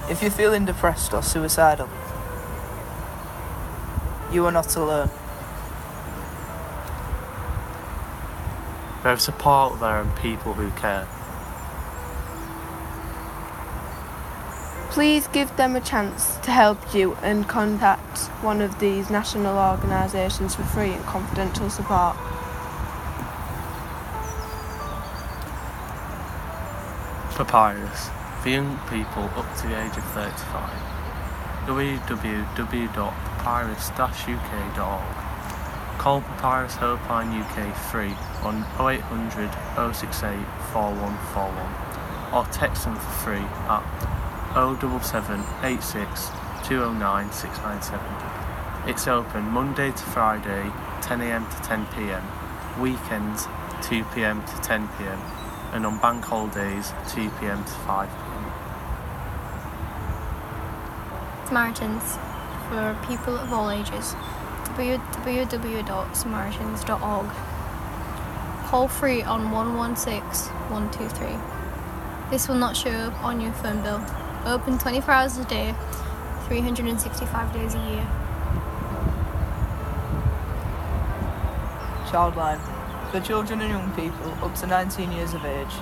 If you're feeling depressed or suicidal, you are not alone. There is support there and people who care. Please give them a chance to help you and contact one of these national organisations for free and confidential support. Papyrus, for young people up to the age of 35. www.papyrus-uk.org. Call Papyrus Helpline UK free on 0800 068 4141 or text them for free at 077 86 209 697. It's open Monday to Friday 10am to 10pm, weekends 2pm to 10pm, and on bank holidays 2pm to 5pm. Samaritans, for people of all ages. www.samaritans.org. Call free on 116 123. This will not show up on your phone bill. Open 24 hours a day, 365 days a year. Childline, for children and young people up to 19 years of age.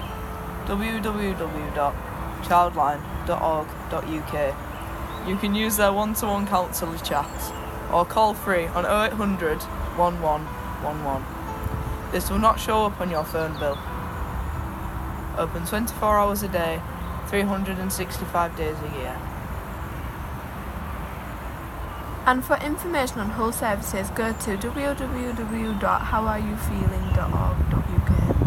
www.childline.org.uk. You can use their one-to-one counsellor chat or call free on 0800 1111. This will not show up on your phone bill. Open 24 hours a day, 365 days a year. And for information on whole services, go to www.howareyoufeeling.org.uk.